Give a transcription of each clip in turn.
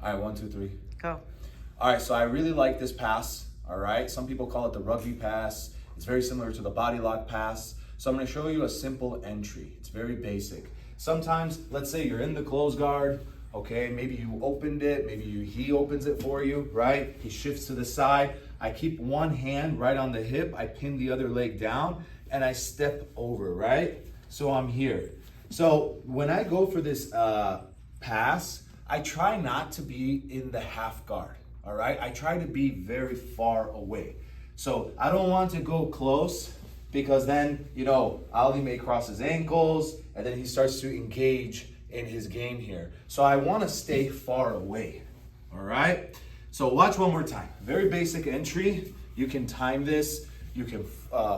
All right, 1, 2, 3. Go. All right, so I really like this pass, all right? Some people call it the rugby pass. It's very similar to the body lock pass. So I'm gonna show you a simple entry. It's very basic. Sometimes, let's say you're in the close guard, okay? Maybe you opened it, he opens it for you, right? He shifts to the side. I keep one hand right on the hip, I pin the other leg down, and I step over, right? So I'm here. So when I go for this pass, I try not to be in the half guard, all right? I try to be very far away. So I don't want to go close because then, you know, Ali may cross his ankles and then he starts to engage in his game here. So I want to stay far away, all right? So watch one more time. Very basic entry. You can time this. You can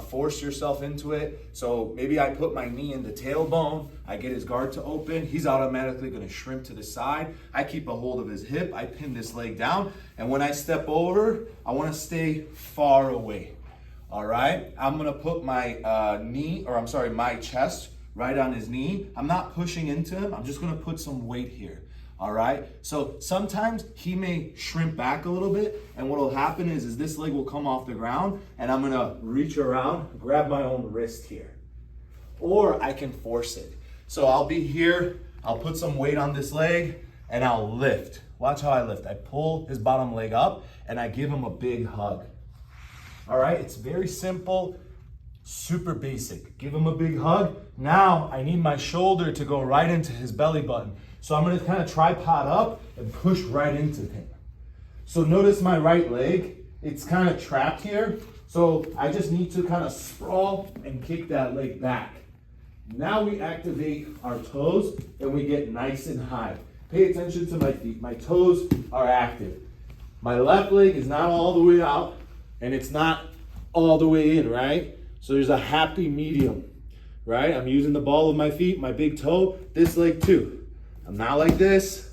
force yourself into it. So maybe I put my knee in the tailbone. I get his guard to open. He's automatically going to shrimp to the side. I keep a hold of his hip. I pin this leg down. And when I step over, I want to stay far away. All right? I'm going to put my my chest right on his knee. I'm not pushing into him. I'm just going to put some weight here. All right, so sometimes he may shrimp back a little bit, and what will happen is this leg will come off the ground, and I'm gonna reach around, grab my own wrist here. Or I can force it. So I'll be here, I'll put some weight on this leg, and I'll lift. Watch how I lift. I pull his bottom leg up, and I give him a big hug. All right, it's very simple, super basic. Give him a big hug. Now I need my shoulder to go right into his belly button. So I'm gonna kind of tripod up and push right into him. So notice my right leg, it's kind of trapped here. So I just need to kind of sprawl and kick that leg back. Now we activate our toes and we get nice and high. Pay attention to my feet. My toes are active. My left leg is not all the way out and it's not all the way in, right? So there's a happy medium, right? I'm using the ball of my feet, my big toe, this leg too. I'm not like this.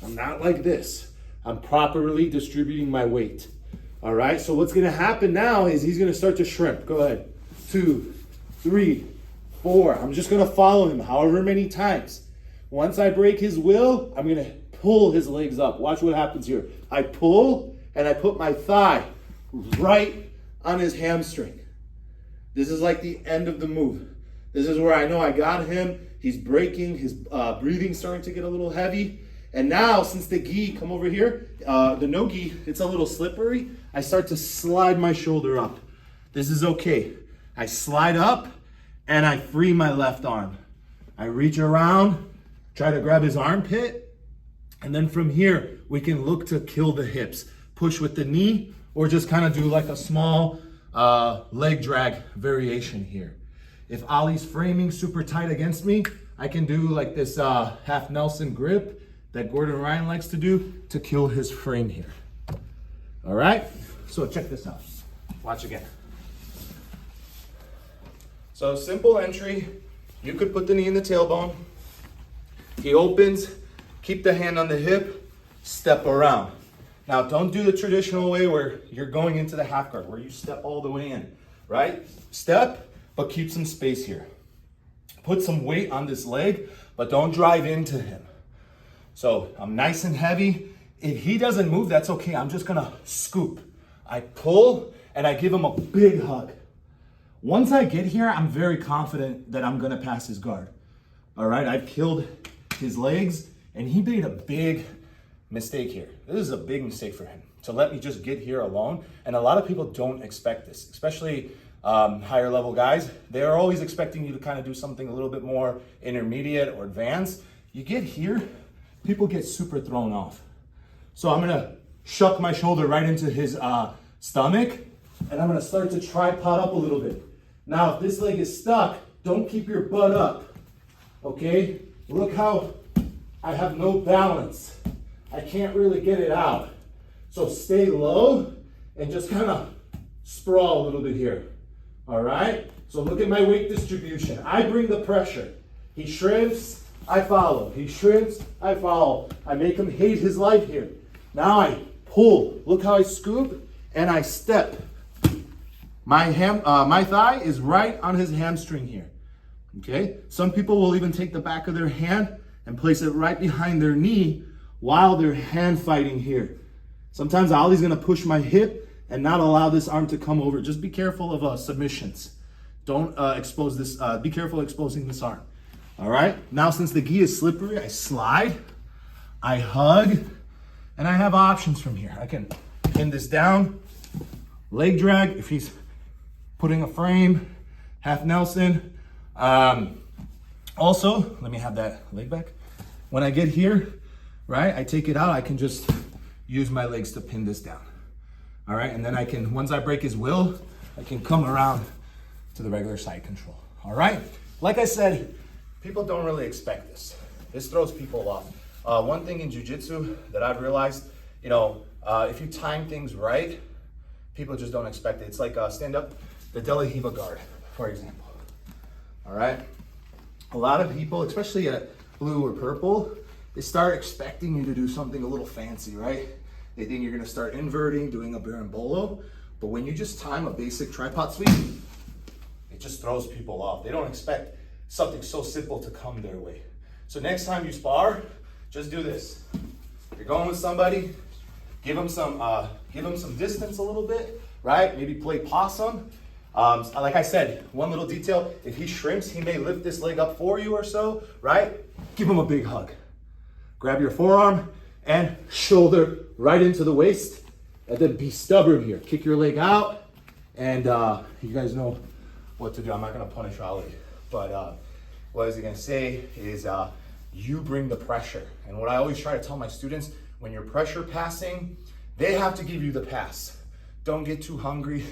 I'm not like this. I'm properly distributing my weight. All right, so what's gonna happen now is he's gonna start to shrimp. Go ahead. 2, 3, 4. I'm just gonna follow him however many times. Once I break his will, I'm gonna pull his legs up. Watch what happens here. I pull and I put my thigh right on his hamstring. This is like the end of the move. This is where I know I got him. He's breaking, his breathing's starting to get a little heavy. And now, since the gi, come over here, the no gi, it's a little slippery, I start to slide my shoulder up. This is okay. I slide up and I free my left arm. I reach around, try to grab his armpit, and then from here, we can look to kill the hips. Push with the knee, or just kind of do like a small leg drag variation here. If Ali's framing super tight against me, I can do like this half Nelson grip that Gordon Ryan likes to do to kill his frame here. All right, so check this out. Watch again. So simple entry. You could put the knee in the tailbone. He opens, keep the hand on the hip, step around. Now don't do the traditional way where you're going into the half guard, where you step all the way in, right? Step, but keep some space here. Put some weight on this leg, but don't drive into him. So I'm nice and heavy. If he doesn't move, that's okay. I'm just gonna scoop. I pull and I give him a big hug. Once I get here, I'm very confident that I'm gonna pass his guard. All right, I've killed his legs and he made a big mistake here. This is a big mistake for him to let me just get here alone. And a lot of people don't expect this, especially higher level guys. They're always expecting you to kind of do something a little bit more intermediate or advanced. You get here, people get super thrown off. So I'm gonna shuck my shoulder right into his stomach, and I'm gonna start to tripod up a little bit. Now, if this leg is stuck, don't keep your butt up, okay? Look how I have no balance. I can't really get it out. So stay low and just kind of sprawl a little bit here. All right, so look at my weight distribution. I bring the pressure. He shrimps, I follow. He shrimps, I follow. I make him hate his life here. Now I pull. Look how I scoop and I step. My thigh is right on his hamstring here. Okay, some people will even take the back of their hand and place it right behind their knee while they're hand fighting here. Sometimes Ali's gonna push my hip and not allow this arm to come over. Just be careful of submissions. Don't expose this, be careful exposing this arm. All right, now since the gi is slippery, I slide, I hug, and I have options from here. I can pin this down, leg drag if he's putting a frame, half Nelson. Also, let me have that leg back. When I get here, right, I take it out, I can just use my legs to pin this down. All right, and then I can, once I break his will, I can come around to the regular side control. All right, like I said, people don't really expect this. This throws people off. One thing in Jiu-Jitsu that I've realized, you know, if you time things right, people just don't expect it. It's like stand up, the De La Riva guard, for example. All right, a lot of people, especially at blue or purple, they start expecting you to do something a little fancy, right? They think you're gonna start inverting, doing a berimbolo, but when you just time a basic tripod sweep, it just throws people off. They don't expect something so simple to come their way. So next time you spar, just do this. You're going with somebody, give them some distance a little bit, right? Maybe play possum. Like I said, one little detail, if he shrimps, he may lift this leg up for you or so, right? Give him a big hug. Grab your forearm and shoulder right into the waist, and then be stubborn here. Kick your leg out, and you guys know what to do. I'm not gonna punish Ali, but what I was gonna say is you bring the pressure. And what I always try to tell my students, when you're pressure passing, they have to give you the pass. Don't get too hungry.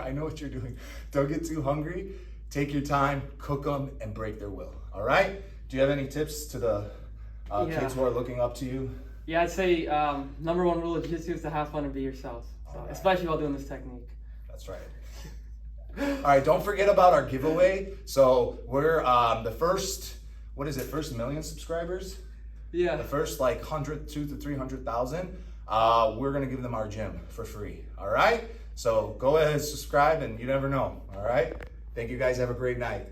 I know what you're doing. Don't get too hungry. Take your time, cook them, and break their will. All right? Do you have any tips to the kids who are looking up to you? Yeah, I'd say number one rule of Jiu-Jitsu is to have fun and be yourself, so, right. Especially while doing this technique. That's right. All right, don't forget about our giveaway. So we're the first, first million subscribers? Yeah. The first like 200 to 300,000. We're gonna give them our gym for free. All right? So go ahead and subscribe, and you never know. All right? Thank you guys. Have a great night.